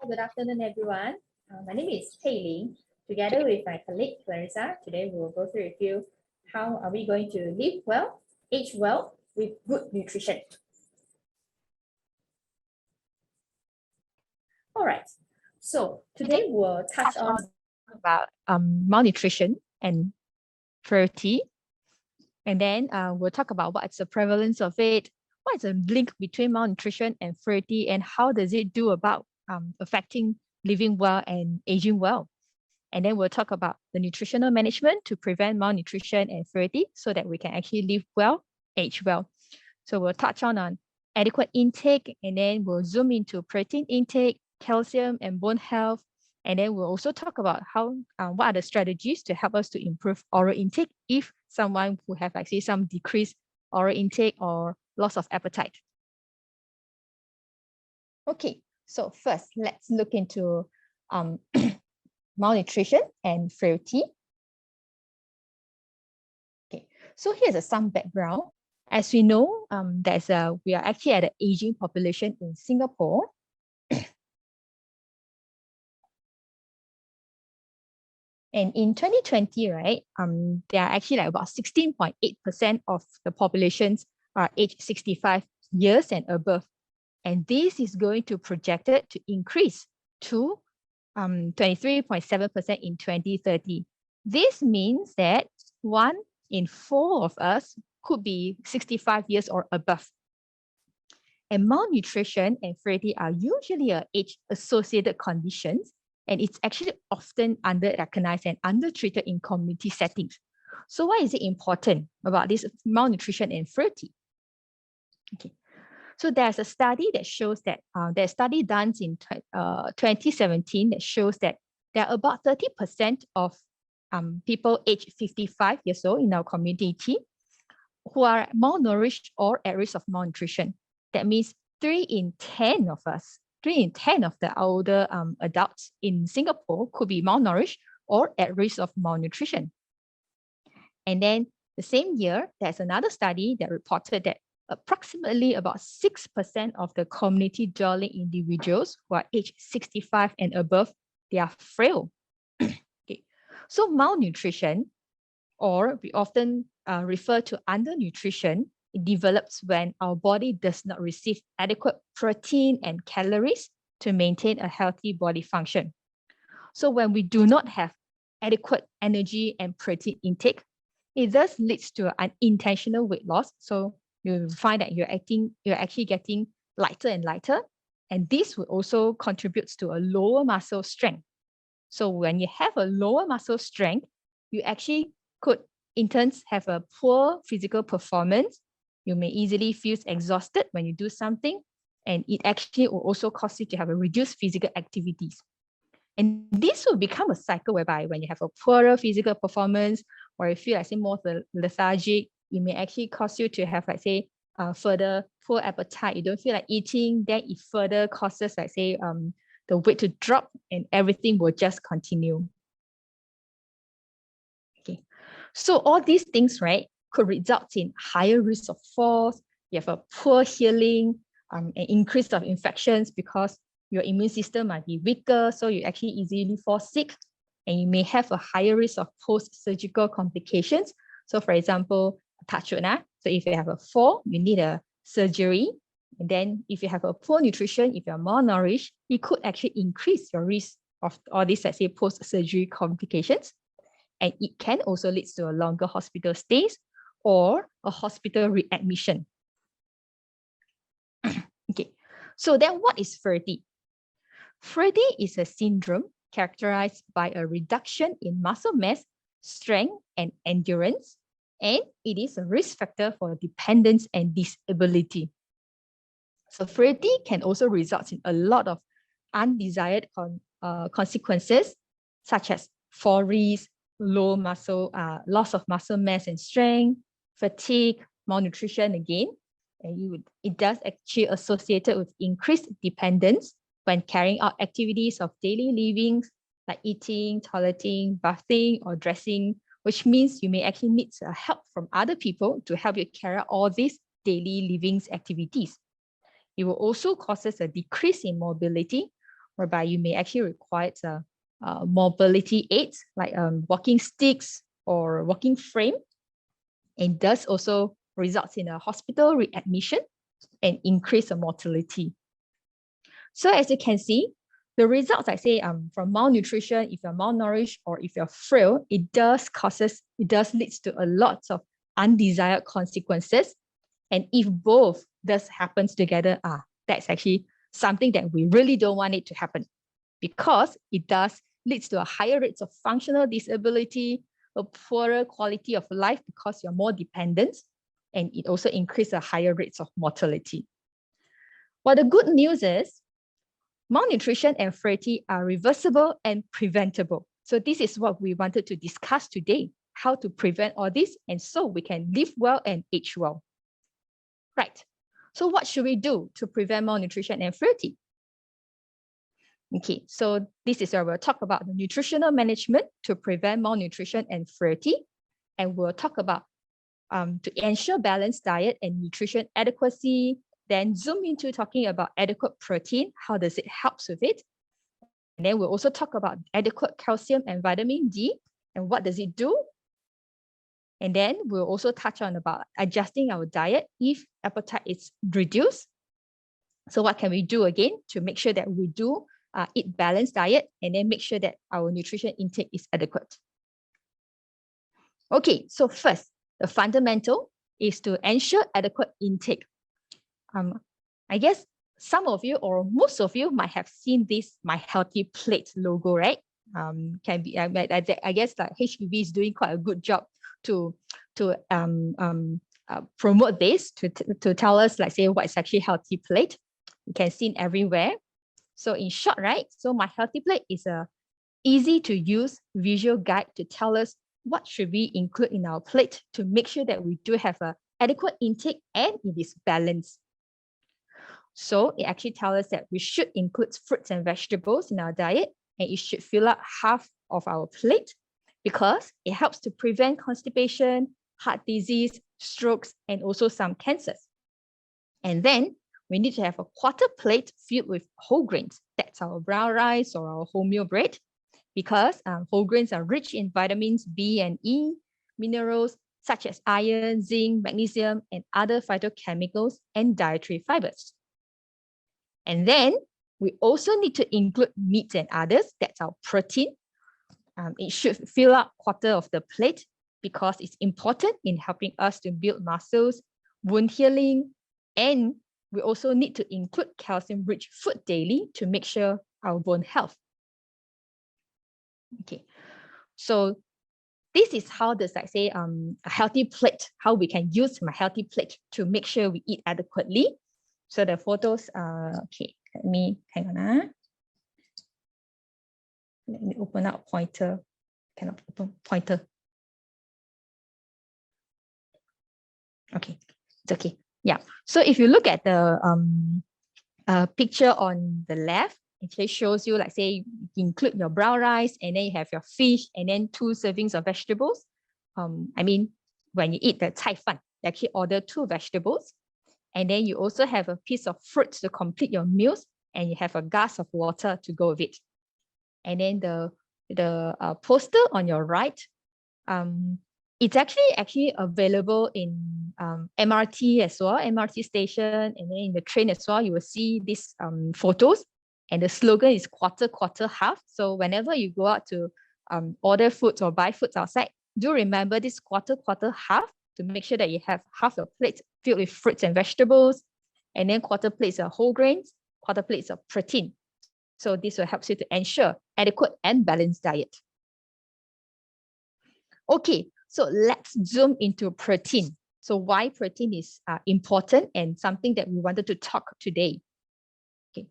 Good afternoon, everyone. My name is Pei Ling. Together with my colleague Clarissa, today we will go through with you how are we going to live well, age well with good nutrition. All right. So today we'll touch on about malnutrition and frailty, and then we'll talk about what's the prevalence of it, what is the link between malnutrition and frailty, and how does it do about affecting living well and aging well. And then we'll talk about the nutritional management to prevent malnutrition and frailty so that we can actually live well, age well. So we'll touch on adequate intake, and then we'll zoom into protein intake, calcium and bone health. And then we'll also talk about how what are the strategies to help us to improve oral intake if someone who have actually some decreased oral intake or loss of appetite. Okay, so first let's look into malnutrition and frailty. Okay, so here's some background. As we know, we are actually at an aging population in Singapore. And in 2020, right, there are actually like about 16.8% of the populations are aged 65 years and above. And this is going to projected to increase to 23.7% in 2030. This means that 1 in 4 of us could be 65 years or above. And malnutrition and frailty are usually age-associated conditions, and it's actually often under-recognized and undertreated in community settings. So why is it important about this malnutrition and frailty? Okay. So there's a study that shows that there's a study done in 2017 that shows that there are about 30% of people aged 55 years old in our community who are malnourished or at risk of malnutrition. That means 3 in 10 of us, 3 in 10 of the older adults in Singapore could be malnourished or at risk of malnutrition. And then the same year, there's another study that reported that approximately about 6% of the community dwelling individuals who are aged 65 and above, they are frail. Okay. So malnutrition, or we often refer to undernutrition, it develops when our body does not receive adequate protein and calories to maintain a healthy body function. So when we do not have adequate energy and protein intake, it thus leads to unintentional weight loss. So you find that you're actually getting lighter and lighter, and this will also contributes to a lower muscle strength. So when you have a lower muscle strength, you actually could in turn have a poor physical performance. You may easily feel exhausted when you do something, and it actually will also cause you to have a reduced physical activities. And this will become a cycle whereby when you have a poorer physical performance, or you feel, more lethargic, it may actually cause you to have, further poor appetite. You don't feel like eating, then it further causes, the weight to drop, and everything will just continue. Okay, so all these things, right, could result in higher risk of falls. You have a poor healing, an increase of infections because your immune system might be weaker, so you actually easily fall sick, and you may have a higher risk of post-surgical complications. So for example, touch wood, so if you have a fall, you need a surgery. And then if you have a poor nutrition, if you're malnourished, it could actually increase your risk of all these, post-surgery complications. And it can also lead to a longer hospital stays or a hospital readmission. Okay, so then what is frailty? Frailty is a syndrome characterized by a reduction in muscle mass, strength, and endurance, and it is a risk factor for dependence and disability. So frailty can also result in a lot of undesired consequences, such as fall risk, loss of muscle mass and strength, fatigue, malnutrition again. And it does actually associated with increased dependence when carrying out activities of daily living, like eating, toileting, bathing, or dressing, which means you may actually need help from other people to help you carry out all these daily living activities. It will also cause a decrease in mobility, whereby you may actually require mobility aids like walking sticks or walking frame, and thus also results in a hospital readmission and increase of mortality. So as you can see, the results I say from malnutrition, if you're malnourished or if you're frail, it does leads to a lot of undesired consequences. And if both does happens together, that's actually something that we really don't want it to happen, because it does leads to a higher rates of functional disability, a poorer quality of life because you're more dependent, and it also increases a higher rates of mortality. Well, the good news is malnutrition and frailty are reversible and preventable. So this is what we wanted to discuss today, how to prevent all this, and so we can live well and age well. Right. So what should we do to prevent malnutrition and frailty? Okay, so this is where we'll talk about the nutritional management to prevent malnutrition and frailty. And we'll talk about to ensure balanced diet and nutrition adequacy, then zoom into talking about adequate protein, how does it help with it? And then we'll also talk about adequate calcium and vitamin D, and what does it do? And then we'll also touch on about adjusting our diet if appetite is reduced. So what can we do again to make sure that we do eat balanced diet, and then make sure that our nutrition intake is adequate? Okay, so first, the fundamental is to ensure adequate intake. I guess some of you or most of you might have seen this My Healthy Plate logo, right? Can be I guess like HPB is doing quite a good job to promote this, to tell us, like, say, what is actually healthy plate. You can see it everywhere. So in short, right? So My Healthy Plate is a easy to use visual guide to tell us what should we include in our plate to make sure that we do have an adequate intake and it is balanced. So it actually tells us that we should include fruits and vegetables in our diet, and it should fill up half of our plate because it helps to prevent constipation, heart disease, strokes, and also some cancers. And then we need to have a quarter plate filled with whole grains. That's our brown rice or our wholemeal bread, because whole grains are rich in vitamins B and E, minerals such as iron, zinc, magnesium, and other phytochemicals and dietary fibers. And then we also need to include meats and others. That's our protein. It should fill up quarter of the plate because it's important in helping us to build muscles, wound healing, and we also need to include calcium-rich food daily to make sure our bone health. Okay, so this is how does, like, say, a healthy plate, how we can use My Healthy Plate to make sure we eat adequately. So the photos, okay, let me, hang on. Let me open up pointer. Cannot open pointer. Okay, it's okay. Yeah. So if you look at the picture on the left, it actually shows you, like, say, you include your brown rice, and then you have your fish, and then 2 servings of vegetables. I mean, when you eat the cai fan, you actually order 2 vegetables. And then you also have a piece of fruit to complete your meals, and you have a glass of water to go with it. And then the poster on your right, it's actually available in MRT as well, MRT station, and then in the train as well. You will see these photos, and the slogan is quarter, quarter, half. So whenever you go out to order foods or buy foods outside, do remember this quarter, quarter, half, to make sure that you have half your plate filled with fruits and vegetables, and then quarter plates of whole grains, quarter plates of protein. So this will help you to ensure adequate and balanced diet. Okay, so let's zoom into protein. So why protein is important and something that we wanted to talk today. Okay,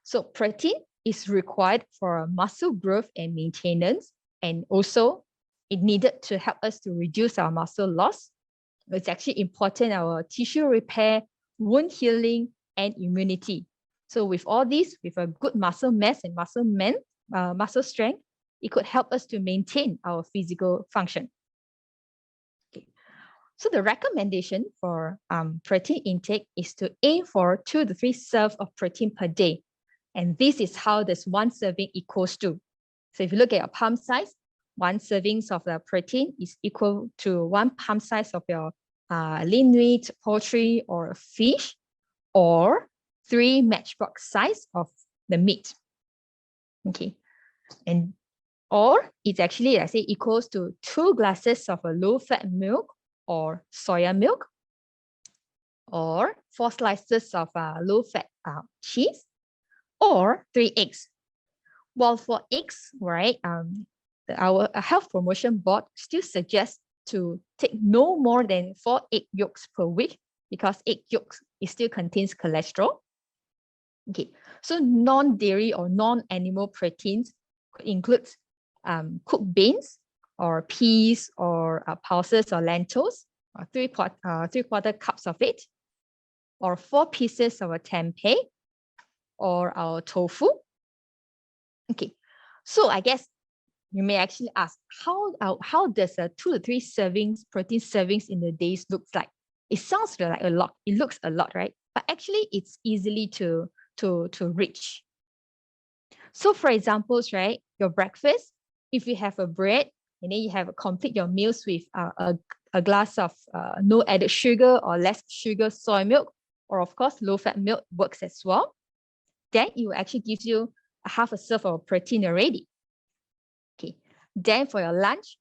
so protein is required for muscle growth and maintenance, and also it needed to help us to reduce our muscle loss. It's actually important our tissue repair, wound healing, and immunity. So with all this, with a good muscle mass and muscle strength, it could help us to maintain our physical function. Okay. So the recommendation for protein intake is to aim for 2 to 3 serves of protein per day. And this is how this one serving equals to. So if you look at your palm size, one servings of the protein is equal to one palm size of your lean meat, poultry, or fish, or 3 matchbox size of the meat. Okay, and or it's actually, let's say, equals to 2 glasses of a low-fat milk or soya milk, or 4 slices of low-fat cheese, or 3 eggs. While for eggs, right, our health promotion board still suggests to take no more than 4 egg yolks per week, because egg yolks still contains cholesterol. Okay, so non-dairy or non-animal proteins includes cooked beans or peas or pulses or lentils, or 3/4 cups of it, or 4 pieces of a tempeh, or our tofu. Okay, so I guess you may actually ask, how does a 2 to 3 servings, protein servings in the days looks like? It sounds like a lot. It looks a lot, right? But actually, it's easily to reach. So for examples, right, your breakfast, if you have a bread and then you have complete your meals with a glass of no added sugar or less sugar soy milk, or of course low-fat milk works as well, then it will actually give you a half a serve of protein already. Okay, then for your lunch,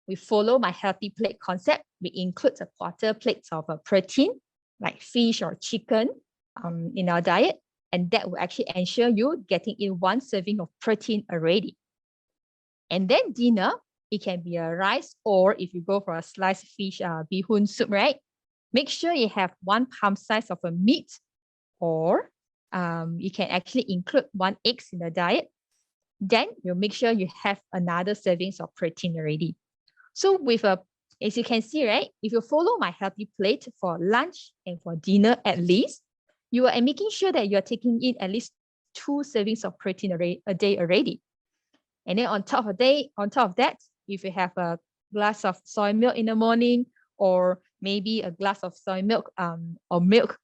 we follow my healthy plate concept. We include a 1/4 plate of a protein like fish or chicken in our diet, and that will actually ensure you getting in 1 serving of protein already. And then dinner, it can be a rice, or if you go for a sliced fish bihun soup, right? Make sure you have 1 palm size of a meat, or you can actually include 1 egg in the diet. Then you'll make sure you have another servings of protein already. So as you can see, right, if you follow my healthy plate for lunch and for dinner at least, you are making sure that you're taking in at least 2 servings of protein a day already. And then on top of that, if you have a glass of soy milk in the morning, or maybe a glass of soy milk or milk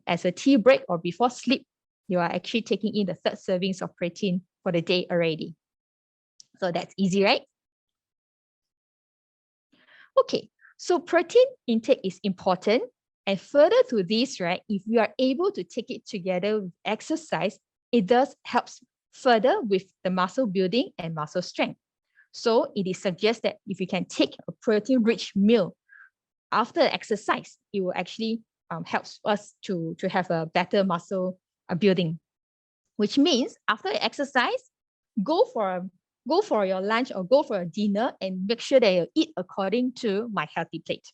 as a tea break or before sleep, you are actually taking in the 3rd servings of protein for the day already. So that's easy, right? Okay, so protein intake is important. And further to this, right, if you are able to take it together with exercise, it does help further with the muscle building and muscle strength. So it is suggested that if you can take a protein-rich meal after exercise, it will actually help us to have a better muscle building, which means after exercise, go for your lunch or go for a dinner and make sure that you eat according to my healthy plate.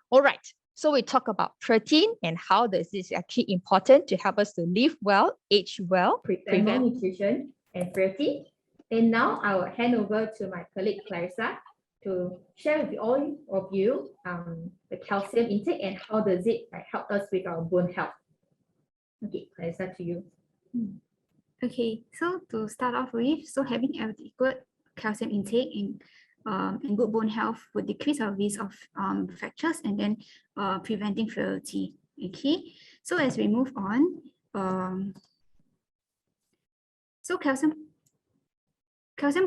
All right, so we talk about protein and how this is actually important to help us to live well, age well, prevent malnutrition and frailty. And now I will hand over to my colleague Clarissa to share with all of you the calcium intake and how does it help us with our bone health. Okay, Clarissa, to you. Okay, so to start off with, so having adequate calcium intake and good bone health would decrease our risk of fractures and then preventing frailty. Okay, so as we move on, so calcium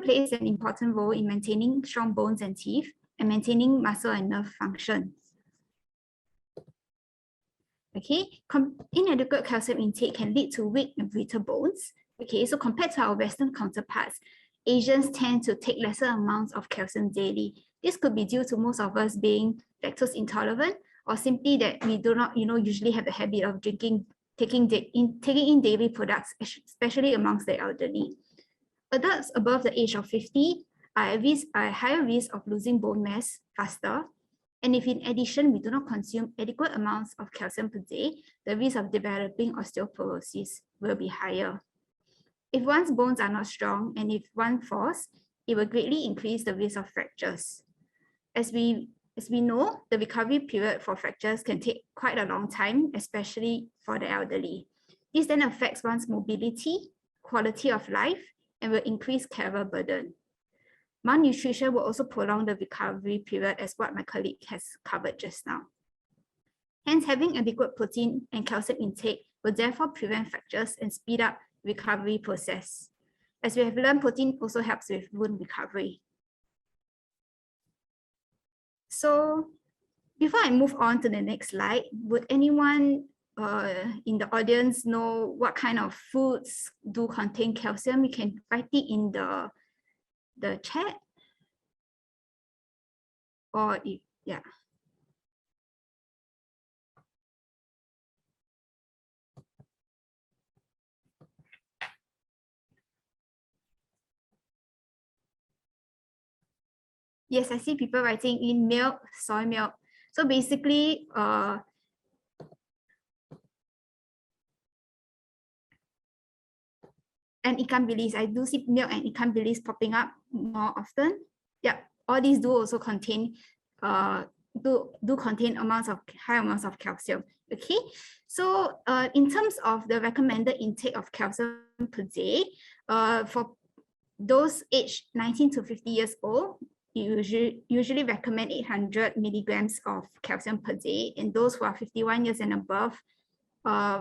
plays an important role in maintaining strong bones and teeth and maintaining muscle and nerve function. Okay, inadequate calcium intake can lead to weak and brittle bones. Okay, so compared to our Western counterparts, Asians tend to take lesser amounts of calcium daily. This could be due to most of us being lactose intolerant, or simply that we do not, usually have the habit of taking in dairy products, especially amongst the elderly. Adults above the age of 50 are at higher risk of losing bone mass faster. And if in addition, we do not consume adequate amounts of calcium per day, the risk of developing osteoporosis will be higher. If one's bones are not strong and if one falls, it will greatly increase the risk of fractures. As we know, the recovery period for fractures can take quite a long time, especially for the elderly. This then affects one's mobility, quality of life, and will increase carer burden. Malnutrition will also prolong the recovery period, as what my colleague has covered just now. Hence, having adequate protein and calcium intake will therefore prevent fractures and speed up recovery process. As we have learned, protein also helps with wound recovery. So before I move on to the next slide, would anyone in the audience know what kind of foods do contain calcium? You can write it in the chat. Or if, yeah. Yes, I see people writing in milk, soy milk. So basically, and ikan bilis. I do see milk and ikan bilis popping up more often. Yeah, all these do also contain contain high amounts of calcium. Okay, so in terms of the recommended intake of calcium per day, for those aged 19 to 50 years old, you usually recommend 800 milligrams of calcium per day, and those who are 51 years and above,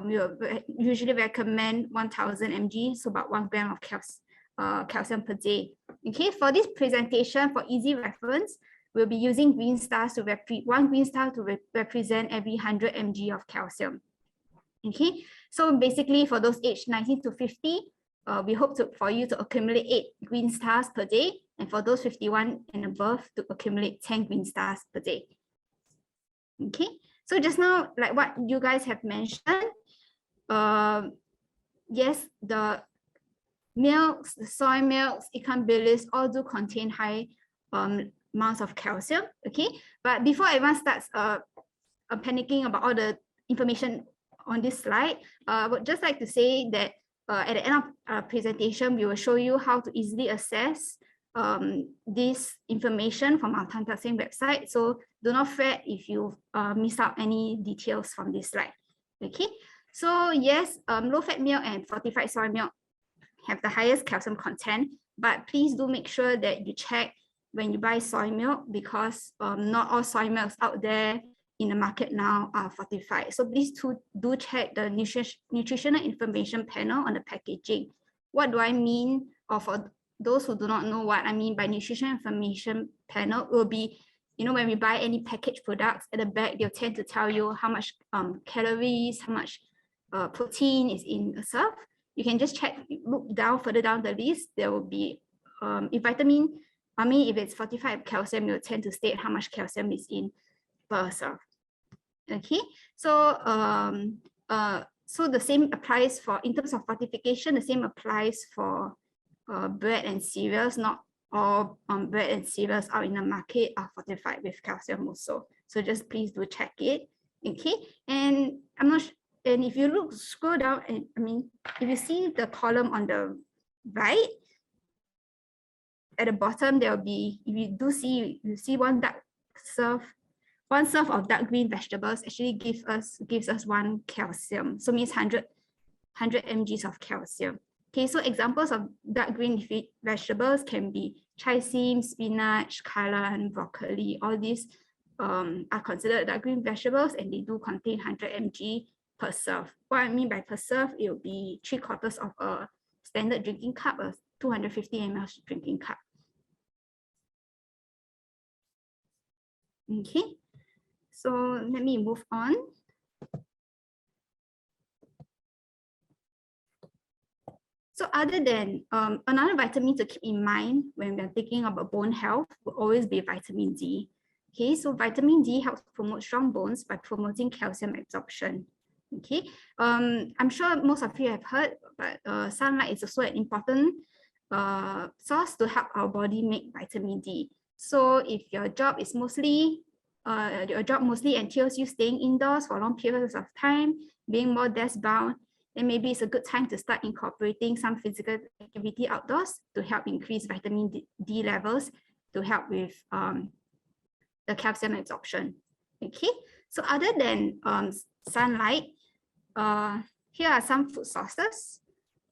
we usually recommend 1000 mg, so about 1 gram of calcium per day. Okay, for this presentation, for easy reference, we'll be using green stars to one green star to represent every 100 mg of calcium. Okay, so basically for those aged 19 to 50, we hope for you to accumulate 8 green stars per day, and for those 51 and above to accumulate 10 green stars per day. Okay, so just now, like what you guys have mentioned, yes, the milks, the soy milks, ikan bilis all do contain high amounts of calcium. Okay, but before everyone starts panicking about all the information on this slide, I would just like to say that at the end of our presentation, we will show you how to easily assess this information from our Tan Tak Seng website. So do not fret if you miss out any details from this slide. Okay, so yes, low-fat milk and fortified soy milk have the highest calcium content, but please do make sure that you check when you buy soy milk, because not all soy milks out there in the market now are fortified. So please do check the nutritional information panel on the packaging. What do I mean, or for those who do not know what I mean by nutrition information panel, will be, you know, when we buy any packaged products, at the back, they'll tend to tell you how much calories, how much protein is in a serve. You can just check, look down, further down the list, there will be, if it's fortified calcium, you'll tend to state how much calcium is in per serve. Okay, so so the same applies for, in terms of fortification, the same applies for bread and cereals. Not all bread and cereals out in the market are fortified with calcium also. So just please do check it. Okay, and I'm not and if you scroll down, and if you see the column on the right, at the bottom there will be, if you do see, you see one serve of dark green vegetables actually gives us 1 calcium. So means 100 mg of calcium. Okay, so examples of dark green leafy vegetables can be chisim, spinach, kailan, broccoli. All these are considered dark green vegetables, and they do contain 100 mg per serve. What I mean by per serve, it will be 3/4 of a standard drinking cup, a 250 ml drinking cup. Okay, so let me move on. So other than another vitamin to keep in mind when we're thinking about bone health will always be vitamin D. Okay, so vitamin D helps promote strong bones by promoting calcium absorption. Okay, I'm sure most of you have heard, but sunlight is also an important source to help our body make vitamin D. So if your job is mostly entails you staying indoors for long periods of time, being more desk bound, then maybe it's a good time to start incorporating some physical activity outdoors to help increase vitamin D levels to help with the calcium absorption. Okay, so other than sunlight, here are some food sources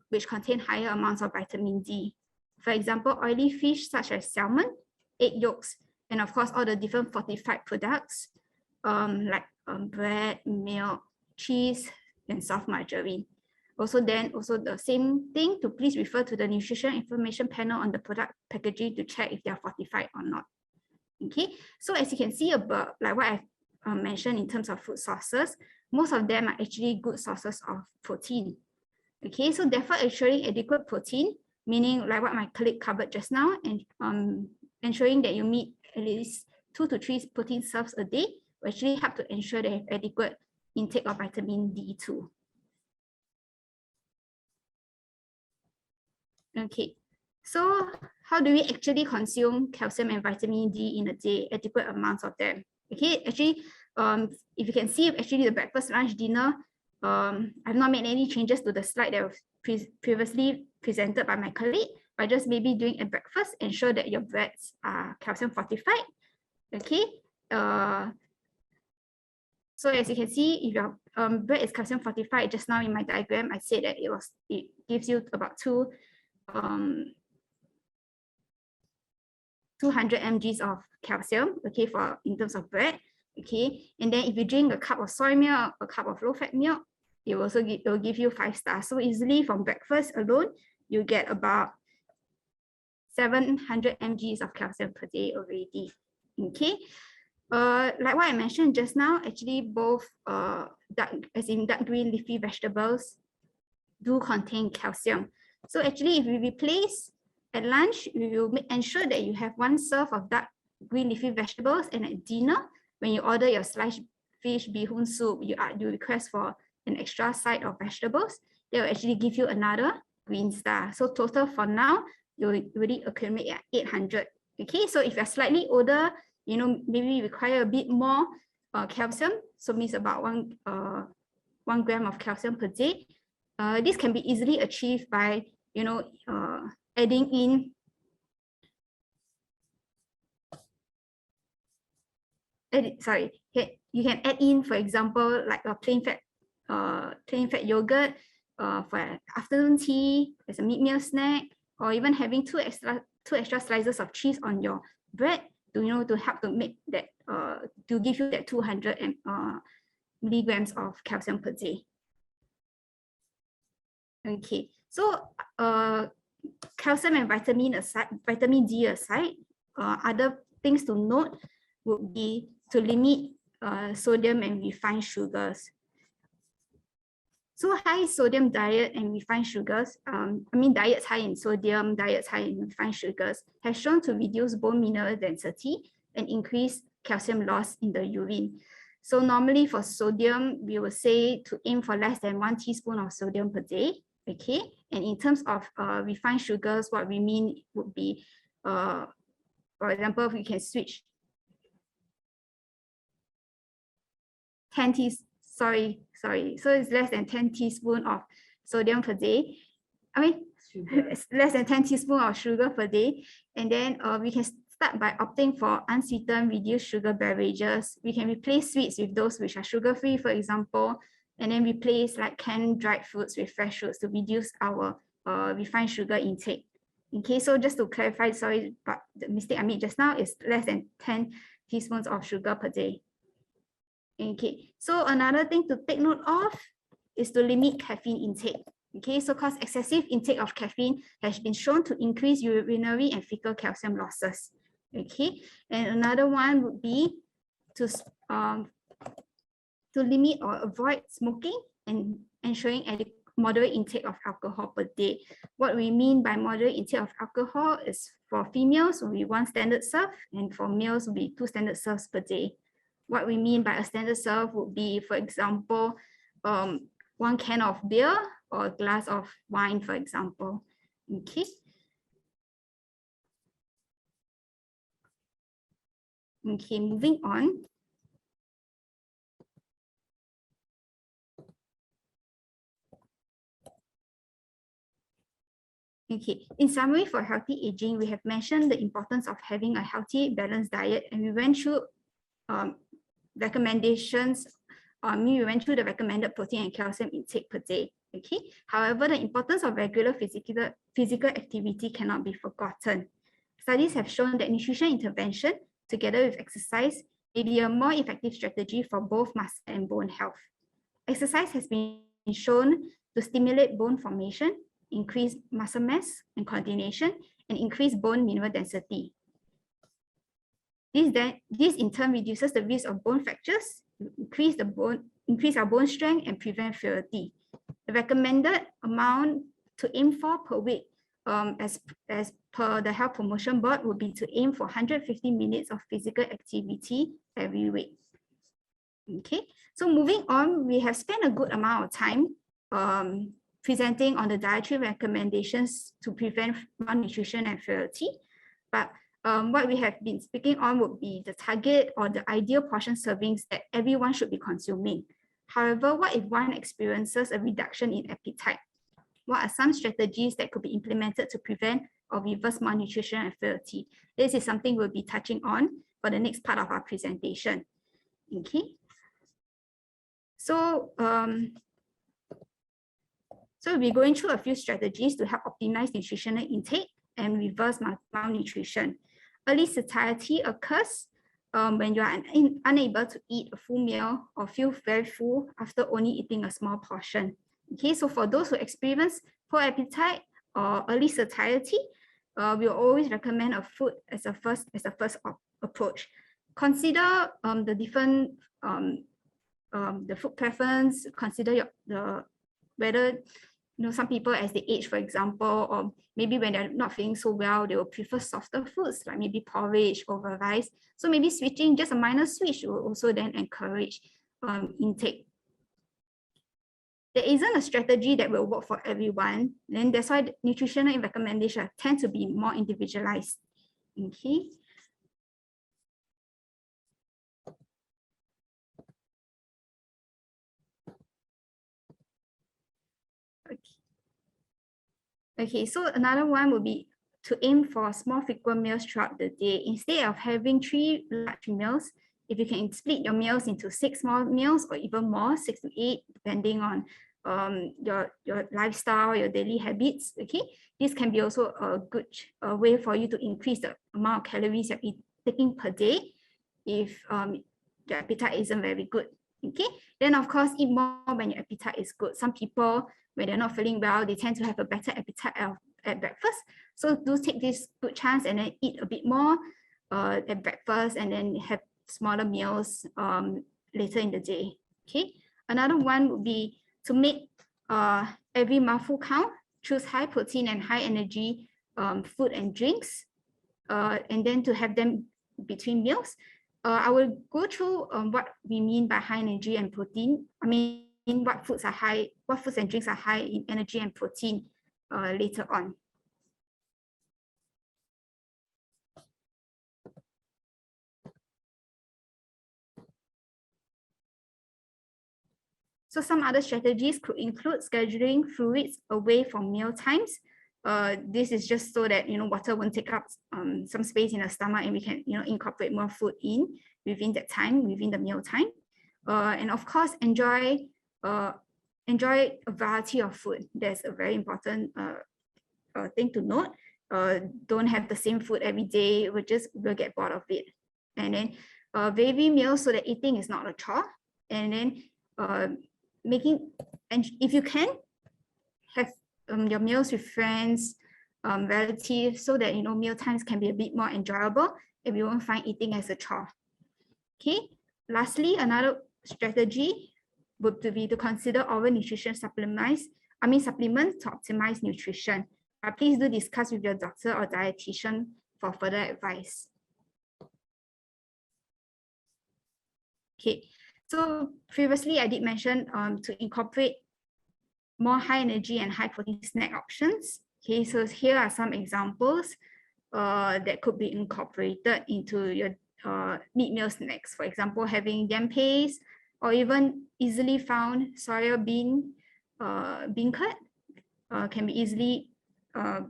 which contain higher amounts of vitamin D. For example, oily fish such as salmon, egg yolks, and of course all the different fortified products like bread, milk, cheese, than soft margarine. Also the same thing, to please refer to the nutrition information panel on the product packaging to check if they are fortified or not. Okay, so as you can see above, like what I mentioned in terms of food sources, most of them are actually good sources of protein. Okay, so therefore ensuring adequate protein, meaning like what my colleague covered just now, and ensuring that you meet at least 2 to 3 protein serves a day will actually help to ensure they have adequate intake of vitamin D2. Okay, so how do we actually consume calcium and vitamin D in a day, adequate amounts of them? Okay, actually, if you can see, actually the breakfast, lunch, dinner, I've not made any changes to the slide that was previously presented by my colleague, but just maybe during a breakfast, ensure that your breads are calcium fortified. Okay, so as you can see, if your bread is calcium fortified, just now in my diagram, I said that it gives you about 200 mg of calcium, okay, in terms of bread, okay. And then if you drink a cup of soy milk, a cup of low-fat milk, it will give you 5 stars. So easily from breakfast alone, you get about 700 mg of calcium per day already. Okay. Like what I mentioned just now, actually both dark green leafy vegetables do contain calcium. So actually, if we replace at lunch, we will ensure that you have 1 serve of dark green leafy vegetables, and at dinner, when you order your sliced fish bihun soup, you request for an extra side of vegetables, they will actually give you another green star. So total for now, you will already accumulate at 800. Okay, so if you're slightly older, you know, maybe require a bit more calcium, so means about 1 gram of calcium per day. This can be easily achieved by, you know, adding in you can add in, for example, like a plain fat yogurt for afternoon tea as a mid-meal snack, or even having two extra slices of cheese on your bread to, you know, to help to make that to give you that 200 milligrams of calcium per day. Okay, so calcium and vitamin D aside, other things to note would be to limit sodium and refined sugars. So high sodium diet and refined sugars, diets high in sodium, diets high in refined sugars, have shown to reduce bone mineral density and increase calcium loss in the urine. So normally for sodium, we will say to aim for less than 1 teaspoon of sodium per day. Okay, and in terms of refined sugars, what we mean would be, for example, we can switch 10 teaspoons. So it's less than 10 teaspoons of sodium per day. It's less than 10 teaspoons of sugar per day. And then we can start by opting for unsweetened reduced sugar beverages. We can replace sweets with those which are sugar-free, for example, and then replace like canned dried fruits with fresh fruits to reduce our refined sugar intake. Okay, so just to clarify, sorry, but the mistake I made just now is less than 10 teaspoons of sugar per day. Okay, so another thing to take note of is to limit caffeine intake. Okay, so because excessive intake of caffeine has been shown to increase urinary and fecal calcium losses. Okay, and another one would be to limit or avoid smoking and ensuring moderate intake of alcohol per day. What we mean by moderate intake of alcohol is for females will be 1 standard serve, and for males will be 2 standard serves per day. What we mean by a standard serve would be, for example, 1 can of beer or a glass of wine, for example. Okay. Okay, moving on. Okay, in summary, for healthy aging, we have mentioned the importance of having a healthy, balanced diet, and we went through recommendations. We went through the recommended protein and calcium intake per day. Okay. However, the importance of regular physical activity cannot be forgotten. Studies have shown that nutrition intervention, together with exercise, may be a more effective strategy for both muscle and bone health. Exercise has been shown to stimulate bone formation, increase muscle mass and coordination, and increase bone mineral density. This in turn reduces the risk of bone fractures, increase our bone strength, and prevent frailty. The recommended amount to aim for per week, as per the Health Promotion Board, would be to aim for 150 minutes of physical activity every week. Okay, so moving on, we have spent a good amount of time presenting on the dietary recommendations to prevent malnutrition and frailty, but what we have been speaking on would be the target or the ideal portion servings that everyone should be consuming. However, what if one experiences a reduction in appetite? What are some strategies that could be implemented to prevent or reverse malnutrition and frailty? This is something we'll be touching on for the next part of our presentation. Okay. So we'll be going through a few strategies to help optimize nutritional intake and reverse malnutrition. Early satiety occurs when you are unable to eat a full meal or feel very full after only eating a small portion. Okay, so for those who experience poor appetite or early satiety, we'll always recommend a food as a first approach. Consider the different the food preference. Consider whether some people as they age, for example, or maybe when they're not feeling so well, they will prefer softer foods like maybe porridge over rice. So maybe switching, just a minor switch, will also then encourage intake. There isn't a strategy that will work for everyone, and that's why the nutritional recommendations tend to be more individualized. Okay. Okay, so another one would be to aim for small frequent meals throughout the day. Instead of having 3 large meals, if you can split your meals into 6 small meals or even more, 6 to 8, depending on your lifestyle, your daily habits. Okay, this can be also a good way for you to increase the amount of calories you're taking per day if your appetite isn't very good. Okay, then of course eat more when your appetite is good. Some people, when they're not feeling well, they tend to have a better appetite at breakfast. So do take this good chance and then eat a bit more at breakfast and then have smaller meals later in the day. Okay, another one would be to make every mouthful count. Choose high protein and high energy food and drinks, and then to have them between meals. I will go through what we mean by high energy and protein. I mean, what foods and drinks are high in energy and protein later on. So some other strategies could include scheduling fluids away from meal times. This is just so that water won't take up some space in the stomach, and we can incorporate more food in within that time, within the meal time. And of course, enjoy a variety of food. That's a very important thing to note. Don't have the same food every day. We'll get bored of it. And then vary meals so that eating is not a chore. And then and if you can, have your meals with friends, relatives, so that meal times can be a bit more enjoyable and we won't find eating as a chore. Okay. Lastly, another strategy would be to consider oral nutrition supplements to optimize nutrition. Please do discuss with your doctor or dietitian for further advice. Okay, so previously I did mention to incorporate more high energy and high protein snack options. Okay, so here are some examples that could be incorporated into your mid-meal snacks. For example, having yam paste, or even easily found soya bean curd can be easily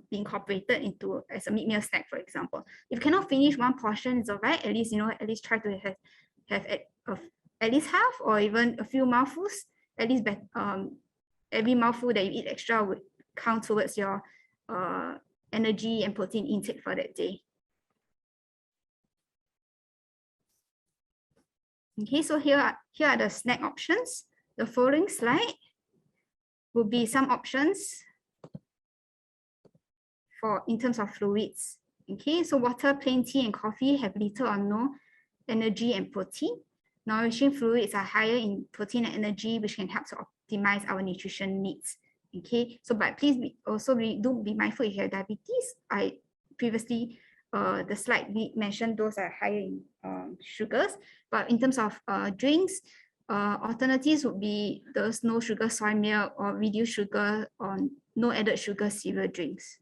be incorporated into as a mid-meal snack, for example. If you cannot finish one portion, it's all right. At least try to have at least half or even a few mouthfuls. At least every mouthful that you eat extra would count towards your energy and protein intake for that day. Okay, so here are the snack options. The following slide will be some options for in terms of fluids. Okay, so water, plain tea, and coffee have little or no energy and protein. Nourishing fluids are higher in protein and energy, which can help to optimize our nutrition needs. Okay, so but please do be mindful if you have diabetes. I previously the slide we mentioned those are higher in sugars, but in terms of drinks, alternatives would be those no sugar soy milk or reduced sugar or no added sugar cereal drinks.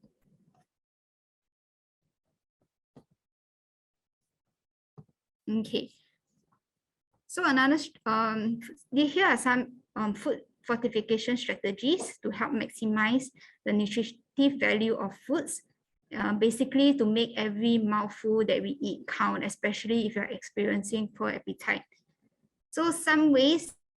Okay, so here are some food fortification strategies to help maximize the nutritive value of foods. Basically, to make every mouthful that we eat count, especially if you're experiencing poor appetite. So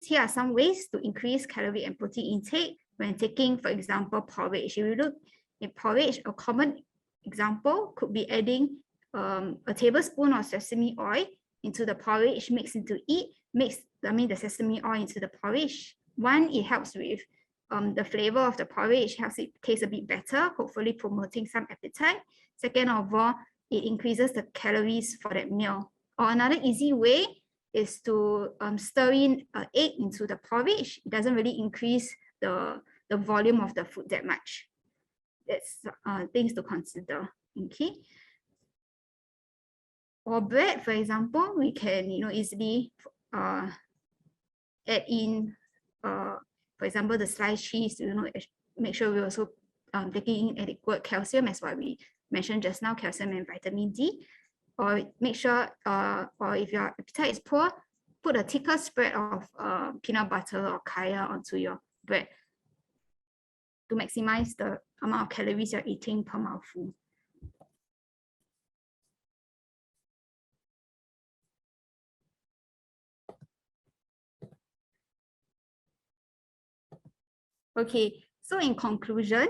here are some ways to increase calorie and protein intake when taking, for example, porridge. If you look at porridge, a common example could be adding a tablespoon of sesame oil into the porridge, the sesame oil into the porridge. One, it helps with the flavor of the porridge, helps it taste a bit better, hopefully promoting some appetite. Second of all, it increases the calories for that meal. Or another easy way is to stir in an egg into the porridge. It doesn't really increase the volume of the food that much. That's things to consider. Okay. Or bread, for example, we can easily add in, for example, the sliced cheese. Make sure we also taking in adequate calcium, as what we mentioned just now, calcium and vitamin D. Or make sure, or if your appetite is poor, put a thicker spread of peanut butter or kaya onto your bread to maximize the amount of calories you're eating per mouthful. Okay, so in conclusion,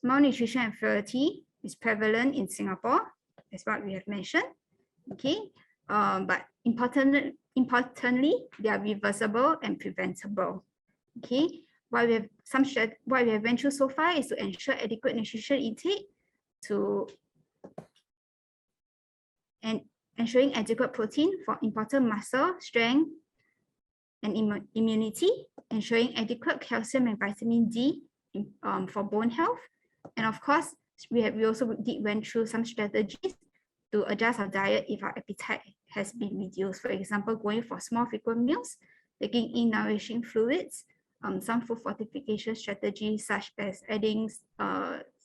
malnutrition and frailty is prevalent in Singapore, as what we have mentioned. Okay, but importantly, they are reversible and preventable. Okay, what we have went through so far is to ensure adequate nutrition intake, and ensuring adequate protein for important muscle strength and immunity, ensuring adequate calcium and vitamin D for bone health. And of course, we also went through some strategies to adjust our diet if our appetite has been reduced. For example, going for small frequent meals, taking in nourishing fluids, some food fortification strategies such as adding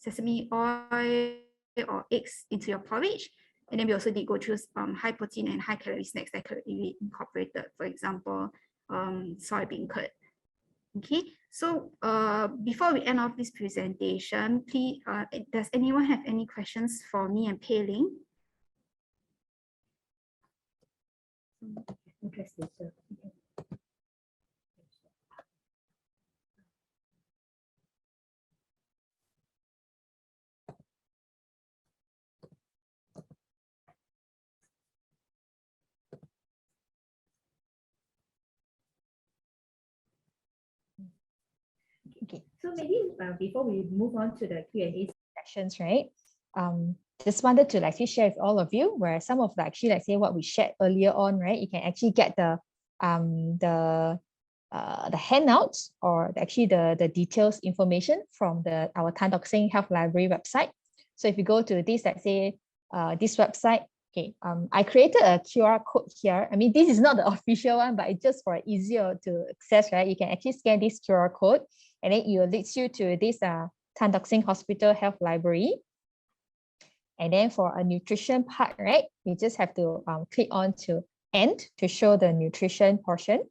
sesame oil or eggs into your porridge. And then we also did go through high protein and high calorie snacks that could be incorporated, for example, soybean curd. Okay, so before we end off this presentation, please, does anyone have any questions for me and Pei Ling? Interesting. Okay, so maybe before we move on to the Q&A Sections, right? Just wanted to actually share with all of you where some of what we shared earlier on, right? You can actually get the handouts or the details information from our Tan Tock Seng Health Library website. So if you go to this, this website, okay, I created a QR code here. I mean, this is not the official one, but it's just for easier to access, right? You can actually scan this QR code and then it leads you to this Tan Tock Seng Hospital Health Library. And then for a nutrition part, right, you just have to click on to end to show the nutrition portion.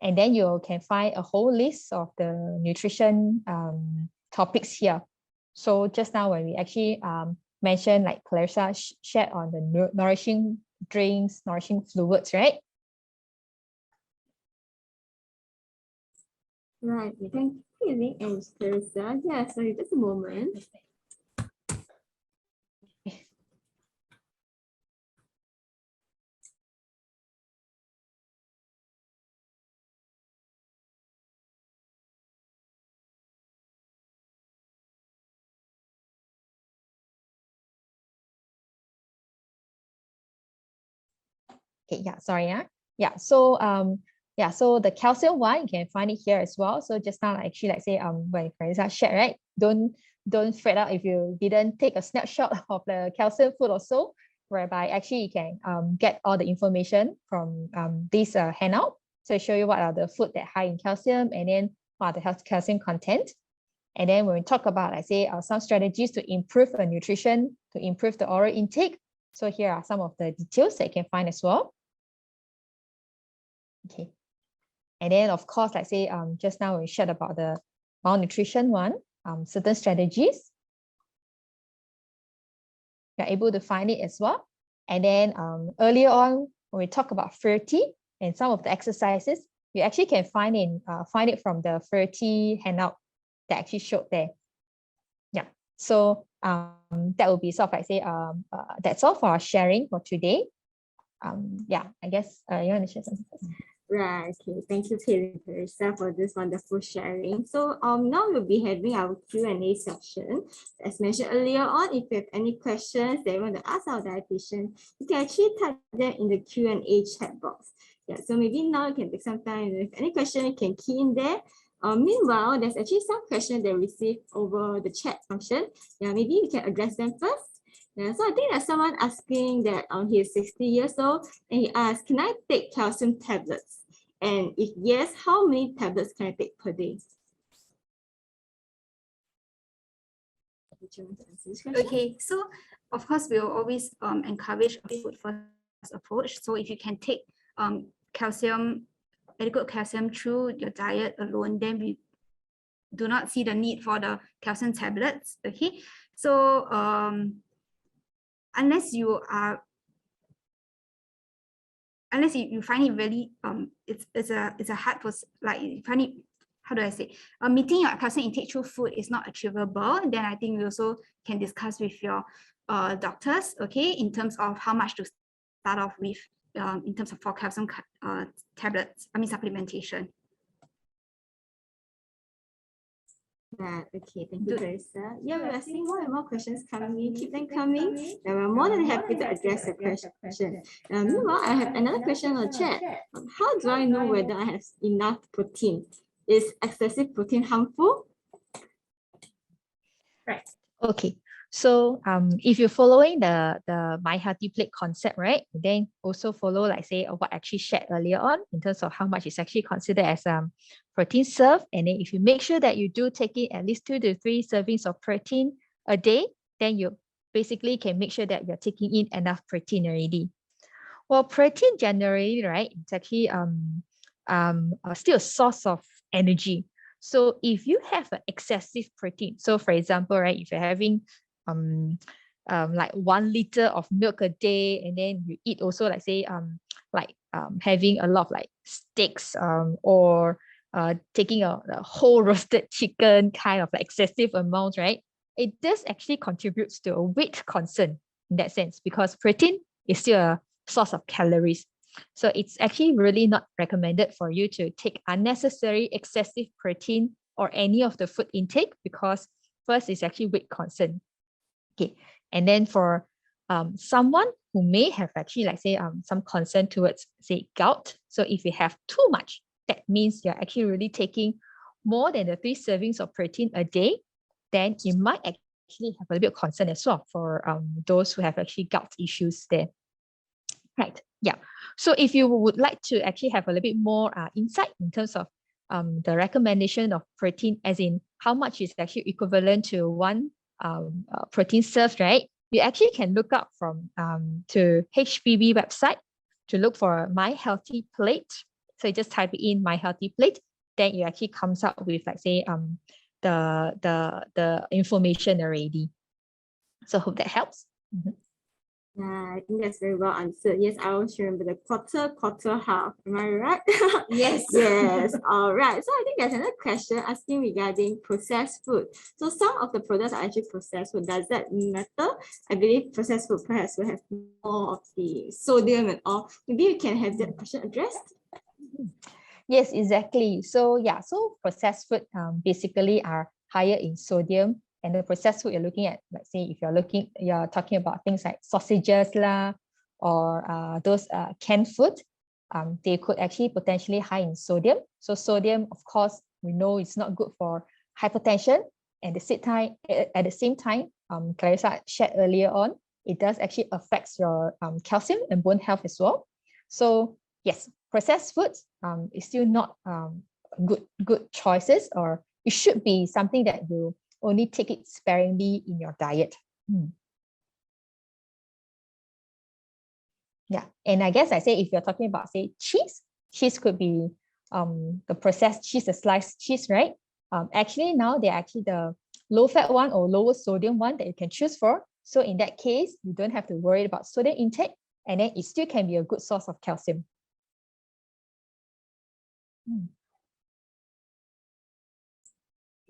And then you can find a whole list of the nutrition topics here. So just now when we actually mentioned, like Clarissa shared on the nourishing drinks, nourishing fluids, right? Right, thank you, and Clarissa. Yeah, sorry, just a moment. Okay, yeah, sorry, yeah. So so the calcium one, you can find it here as well. So just now, actually, like say when Clarissa shared, right? Don't fret out if you didn't take a snapshot of the calcium food or so, whereby actually you can get all the information from this handout. So I show you what are the food that high in calcium, and then what are the calcium content. And then when we talk about, like say, some strategies to improve the nutrition, to improve the oral intake. So here are some of the details that you can find as well. Okay. And then of course, like say, just now we shared about the malnutrition one, certain strategies. You're able to find it as well. And then earlier on, when we talk about Frailty and some of the exercises, you actually can find it from the Frailty handout that actually showed there. Yeah. So that will be sort of like say, that's all for our sharing for today. Yeah, I guess you want to share something first? Right. Okay. Thank you, Taylor and Clarissa, for this wonderful sharing. So now we'll be having our Q&A session. As mentioned earlier on, if you have any questions that you want to ask our dietitian, you can actually type them in the Q&A chat box. Yeah. So maybe now you can take some time. If any question, you can key in there. Meanwhile, there's actually some questions they received over the chat function. Yeah. Maybe you can address them first. Yeah, so I think there's someone asking that he is 60 years old and he asked, can I take calcium tablets? And if yes, how many tablets can I take per day? Okay, so of course we'll always encourage a food first approach. So if you can take adequate calcium through your diet alone, then we do not see the need for the calcium tablets. Okay, so unless you find it really it's a hard process, like you find it, how do I say, meeting your calcium intake through food is not achievable, then I think we also can discuss with your doctors, okay, in terms of how much to start off with in terms of for calcium tablets, supplementation. Right. Okay, thank you, Clarissa. Yeah, we are seeing more and more questions coming. Keep them coming. And we're more than happy to address your question. Meanwhile, I have another question on the chat. How do I know whether I have enough protein? Is excessive protein harmful? Right. Okay. So if you're following the My Healthy Plate concept, right, then also follow, like say, what I actually shared earlier on in terms of how much is actually considered as protein served. And then if you make sure that you do take in at least 2 to 3 servings of protein a day, then you basically can make sure that you're taking in enough protein already. Well, protein generally, right, it's actually still a source of energy. So if you have an excessive protein, so for example, right, if you're having like 1 liter of milk a day, and then you eat also, like say, having a lot of like steaks or taking a whole roasted chicken kind of like excessive amounts, right? It does actually contributes to a weight concern in that sense, because protein is still a source of calories. So it's actually really not recommended for you to take unnecessary excessive protein or any of the food intake, because first it's actually weight concern. Okay, and then for someone who may have actually, like say, some concern towards, say, gout. So if you have too much, that means you're actually really taking more than the 3 servings of protein a day, then you might actually have a little bit of concern as well for those who have actually gout issues there. Right, yeah. So if you would like to actually have a little bit more insight in terms of the recommendation of protein, as in how much is actually equivalent to 1 protein served, right? You actually can look up from to HPB website to look for My Healthy Plate. So you just type in My Healthy Plate, then it actually comes up with, like say, the information already. So hope that helps. Mm-hmm. Yeah, I think that's very well answered. Yes, I also remember the quarter, half. Am I right? Yes. Yes. All right. So I think there's another question asking regarding processed food. So some of the products are actually processed food. Does that matter? I believe processed food perhaps will have more of the sodium and all. Maybe you can have that question addressed. Yes, exactly. So yeah, so processed food basically are higher in sodium. And the processed food you're looking at, let's say if you're talking about things like sausages lah, or those canned food, they could actually potentially high in sodium. So sodium, of course, we know it's not good for hypertension. At the same time, Clarissa shared earlier on, it does actually affect your calcium and bone health as well. So yes, processed foods is still not good choices, or it should be something that you only take it sparingly in your diet. Yeah, and I guess I say if you're talking about say cheese could be the processed cheese, the sliced cheese, right? Actually now they're actually the low fat one or lower sodium one that you can choose for. So in that case, you don't have to worry about sodium intake, and then it still can be a good source of calcium.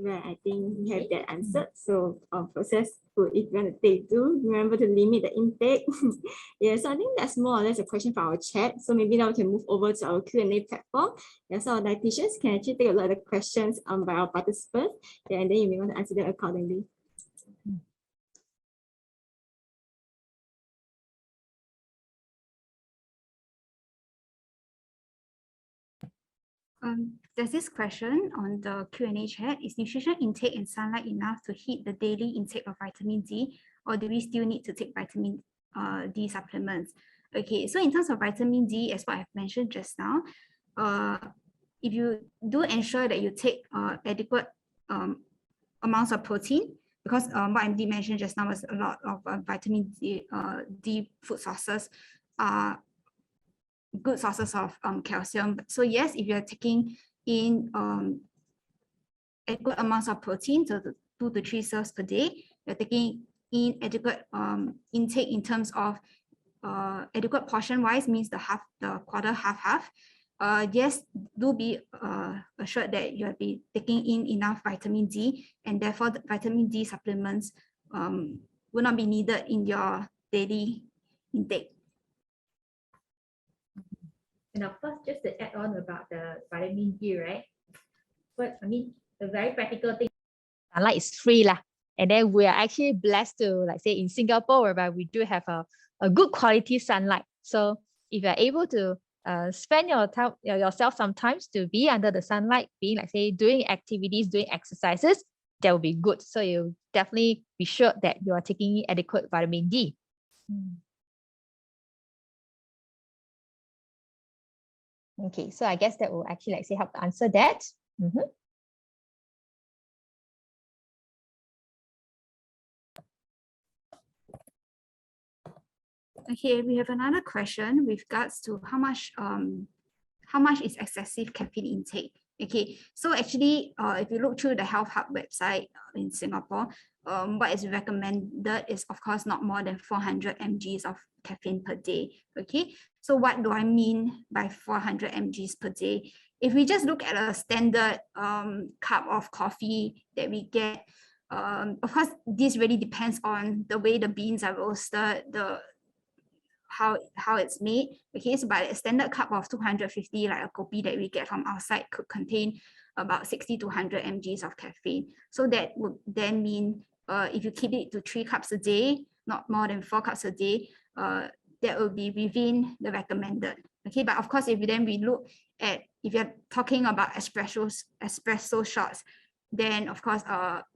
Right, I think we have that answered. So processed food, if you want to take, do remember to limit the intake. Yeah, so I think that's more or less a question for our chat. So maybe now we can move over to our Q&A platform. Yeah, so our dietitians can actually take a look at the questions by our participants. Yeah, and then you may want to answer them accordingly. There's this question on the Q&A chat. Is nutrition intake and sunlight enough to hit the daily intake of vitamin D, or do we still need to take vitamin D supplements? Okay, so in terms of vitamin D, as what I've mentioned just now, if you do ensure that you take adequate amounts of protein, because what I did mention just now was a lot of vitamin D food sources are good sources of calcium. So yes, if you're taking in adequate amounts of protein, so 2 to 3 serves per day, you're taking in adequate intake in terms of adequate portion wise, means the quarter half. Yes, do be assured that you'll be taking in enough vitamin D, and therefore the vitamin D supplements will not be needed in your daily intake. And of course, just to add on about the vitamin D, right? But I mean, the very practical thing, sunlight is free lah. And then we are actually blessed to, like say in Singapore, whereby we do have a good quality sunlight. So if you're able to spend yourself sometimes to be under the sunlight, being like say doing activities, doing exercises, that will be good. So you definitely be sure that you are taking adequate vitamin D. Okay, so I guess that will actually like say help to answer that. Okay, we have another question with regards to how much is excessive caffeine intake. Okay, so actually, if you look through the Health Hub website in Singapore, what is recommended is of course not more than 400 mg of caffeine per day. Okay, so what do I mean by 400 mg per day? If we just look at a standard cup of coffee that we get, of course, this really depends on the way the beans are roasted, how it's made. Okay, so by a standard cup of 250, like a kopi that we get from outside, could contain about 60 to 100 mg of caffeine. So that would then mean if you keep it to 3 cups a day, not more than 4 cups a day, that will be within the recommended. Okay, but of course, if we look at, if you're talking about espresso shots, then of course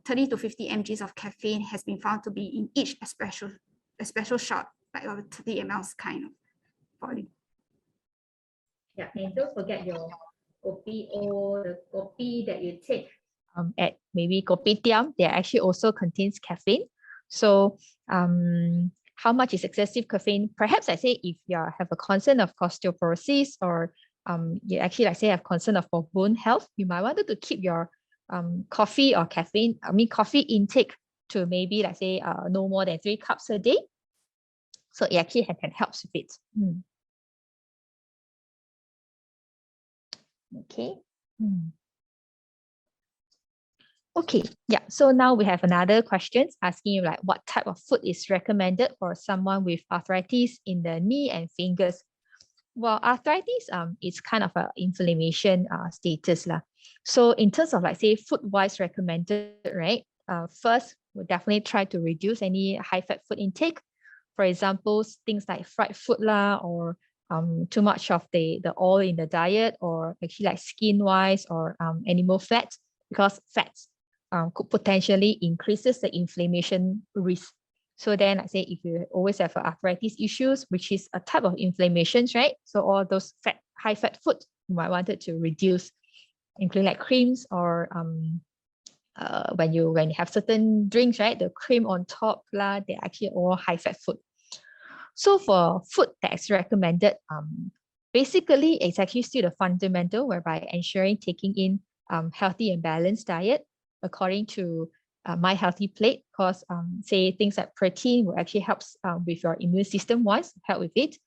30 to 50 mg of caffeine has been found to be in each espresso shot, like 30 ml kind of volume. Yeah, and don't forget your kopi or the kopi that you take. At maybe kopitiam, there actually also contains caffeine. So how much is excessive caffeine? Perhaps I say if you have a concern of osteoporosis, or you actually like say have concern of bone health, you might want to keep your coffee or coffee intake to maybe like say no more than 3 cups a day. So it actually can help with it. Okay. Okay, yeah. So now we have another question asking you like what type of food is recommended for someone with arthritis in the knee and fingers. Well, arthritis it's kind of an inflammation status lah. So in terms of like say food-wise recommended, right? First, we'll definitely try to reduce any high-fat food intake. For example, things like fried food lah, or too much of the oil in the diet, or actually like skin wise, or animal fats, because fats could potentially increases the inflammation risk. So then I say if you always have arthritis issues, which is a type of inflammations, right? So all those high fat food you might want to reduce, including like creams, or when you have certain drinks, right? The cream on top lah, they're actually all high fat food. So for food that's recommended, basically it's actually still the fundamental, whereby ensuring taking in healthy and balanced diet according to My Healthy Plate, because say things like protein will actually helps with your immune system wise, help with it.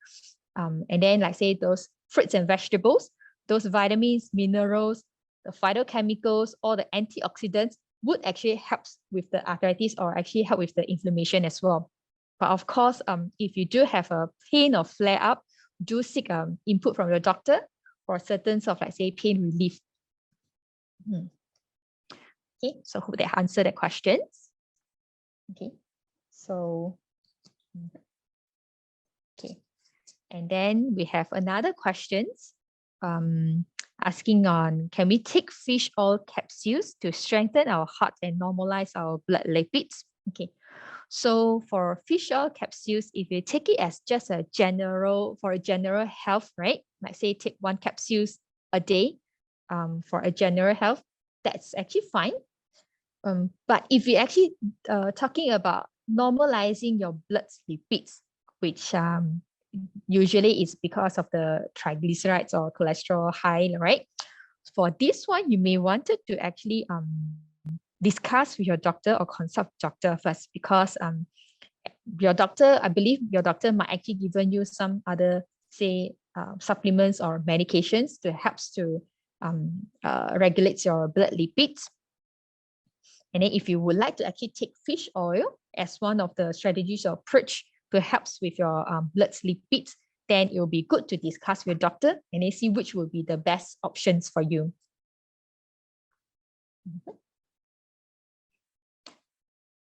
And then like say those fruits and vegetables, those vitamins, minerals, the phytochemicals, all the antioxidants would actually help with the arthritis, or actually help with the inflammation as well. But of course, if you do have a pain or flare up, do seek input from your doctor for certain sort of like say pain relief. Okay, so hope that answered the questions. Okay, so okay, and then we have another questions asking on, can we take fish oil capsules to strengthen our heart and normalize our blood lipids? Okay, so for fish oil capsules, if you take it as just a general health, right? Like say take 1 capsules a day for a general health, that's actually fine. But if you're actually talking about normalizing your blood lipids, which usually is because of the triglycerides or cholesterol high, right? For this one, you may want to actually discuss with your doctor or consult doctor first, because your doctor, I believe your doctor might actually given you some other say supplements or medications to helps to regulate your blood lipids. And then if you would like to actually take fish oil as one of the strategies or approach to helps with your blood lipids, then it will be good to discuss with your doctor and then see which will be the best options for you.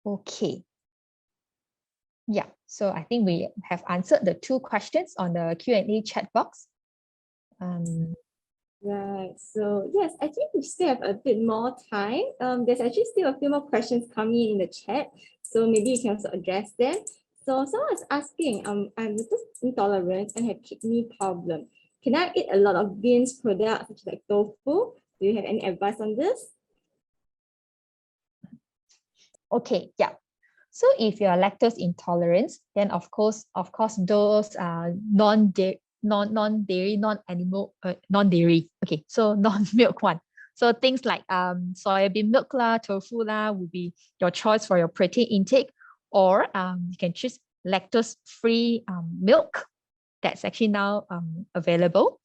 Okay. Yeah, so I think we have answered the 2 questions on the Q&A chat box. Right, so yes, I think we still have a bit more time. There's actually still a few more questions coming in the chat, so maybe you can also address them. So someone is asking, I'm intolerant and have kidney problem. Can I eat a lot of beans products such as like tofu? Do you have any advice on this? Okay, yeah. So if you're lactose intolerant, then of course those non-dairy, non-dairy. Okay, so non-milk one. So things like soybean milk lah, tofu lah would be your choice for your protein intake, or you can choose lactose-free milk that's actually now available.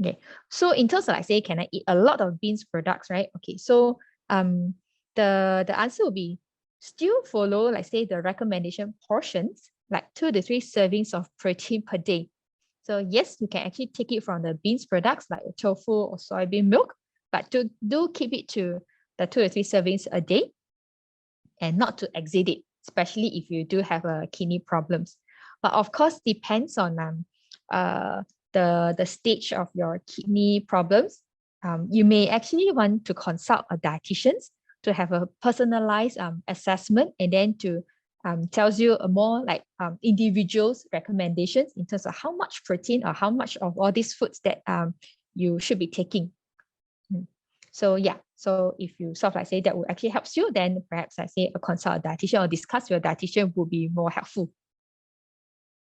Okay, so in terms of like say, can I eat a lot of beans products, right? Okay, so the answer will be still follow like say the recommendation portions, like 2 to 3 servings of protein per day. So yes, you can actually take it from the beans products like tofu or soybean milk, but do keep it to the 2 to 3 servings a day and not to exceed it, especially if you do have kidney problems. But of course, depends on the stage of your kidney problems. You may actually want to consult a dietitian to have a personalized assessment, and then to tells you a more like individual's recommendations in terms of how much protein or how much of all these foods that you should be taking. So yeah, so if you sort of like say that will actually helps you, then perhaps I say a consult a dietitian or discuss with your dietitian will be more helpful.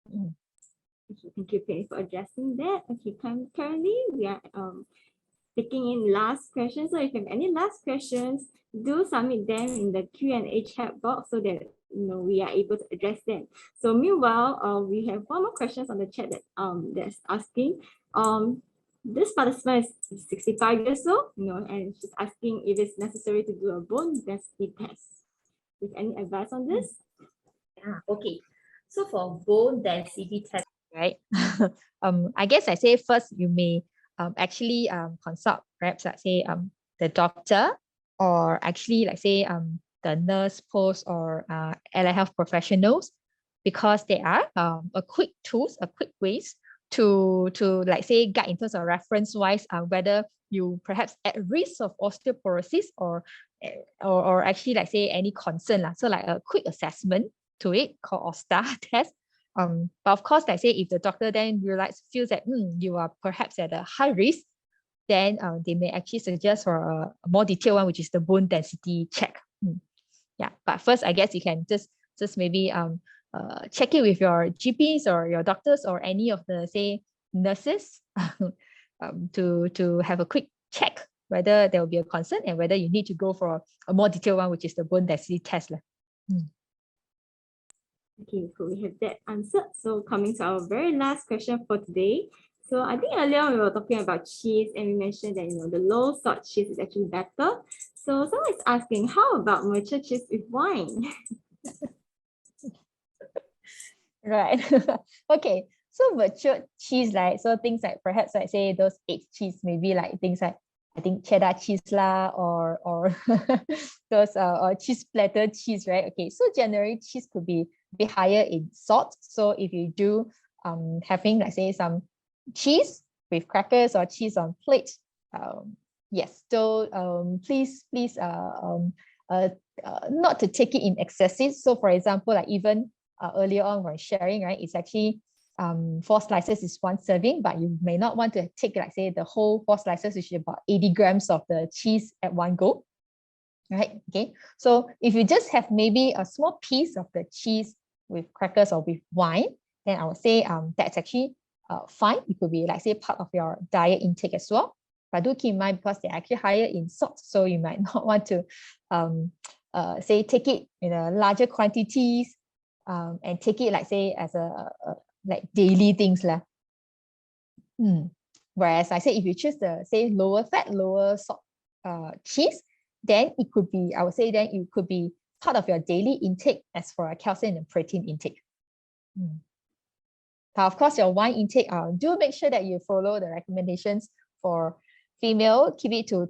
Okay, thank you, Penny, for addressing that. Okay, currently we are taking in last questions. So if you have any last questions, do submit them in the Q&A chat box so that we are able to address them. So meanwhile, we have 1 more questions on the chat that that's asking. This participant is 65 years old, and she's asking if it's necessary to do a bone density test. Is any advice on this? Yeah, okay. So for bone density test, right? I guess I say first you may actually consult perhaps like say the doctor, or actually like say the nurse post or allied health professionals because they are a quick tools, a quick ways to like say guide in terms of reference wise whether you perhaps at risk of osteoporosis or actually like say any concern lah. So like a quick assessment to it called OSTA test. But of course, like say if the doctor then feels that you are perhaps at a high risk, then they may actually suggest for a more detailed one, which is the bone density check. Yeah, but first I guess you can just maybe check it with your GPs or your doctors or any of the say nurses to have a quick check whether there will be a concern and whether you need to go for a more detailed one, which is the bone density test. Okay, so we have that answered. So coming to our very last question for today. So I think earlier we were talking about cheese and we mentioned that the low salt cheese is actually better. So someone is asking, how about mature cheese with wine? Right. Okay. So mature cheese, like so things like perhaps like say those aged cheese, maybe like things like I think cheddar cheese lah or those or cheese splatter cheese, right? Okay. So generally cheese could be higher in salt. So if you do having like say some cheese with crackers or cheese on plate, yes. So please not to take it in excessive. So for example, like even earlier on when sharing, right, it's actually 4 slices is 1 serving, but you may not want to take like say the whole 4 slices, which is about 80 grams of the cheese at one go, right? Okay, so if you just have maybe a small piece of the cheese with crackers or with wine, then I would say that's actually fine. It could be like say part of your diet intake as well, but do keep in mind because they're actually higher in salt, so you might not want to say take it in a larger quantities and take it like say as a like daily things lah. Whereas I say if you choose the say lower fat, lower salt cheese, then it could be, I would say then it could be part of your daily intake as for a calcium and protein intake. But of course, your wine intake, do make sure that you follow the recommendations. For female, keep it to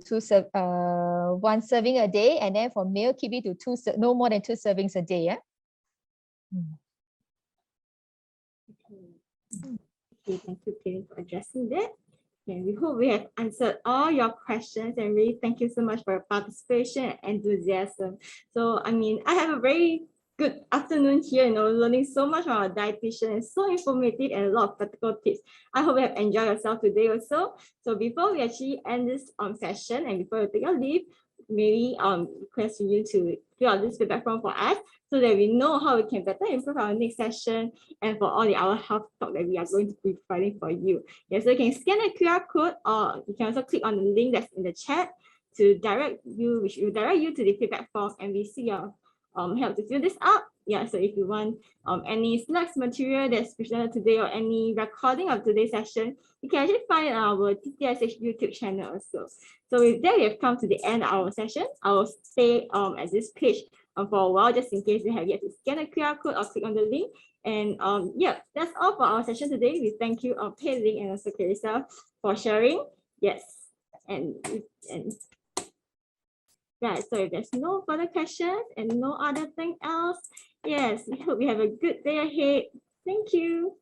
1 serving a day, and then for male, keep it to no more than 2 servings a day. Yeah. Okay, thank you, Katie, for addressing that. And we hope we have answered all your questions, and really thank you so much for your participation and enthusiasm. So, I mean, I have a very good afternoon here, learning so much from our dietitian. It's so informative and a lot of practical tips. I hope you have enjoyed yourself today also. So before we actually end this session and before we take our leave, maybe request you to fill out this feedback form for us so that we know how we can better improve our next session and for all the our health talk that we are going to be providing for you. Yeah, so you can scan the QR code or you can also click on the link that's in the chat to direct you, which will direct you to the feedback form, and we see your help to fill this out. Yeah, so if you want any slides material that's presented today or any recording of today's session, you can actually find it on our TTSH YouTube channel also. So with that, we have come to the end of our session. I will stay at this page for a while, just in case you have yet to scan the QR code or click on the link. And yeah, that's all for our session today. We thank you, Pei Ling and also Clarissa, for sharing. Yes, and right, so if there's no further questions and no other thing else, yes, we hope you have a good day ahead. Thank you.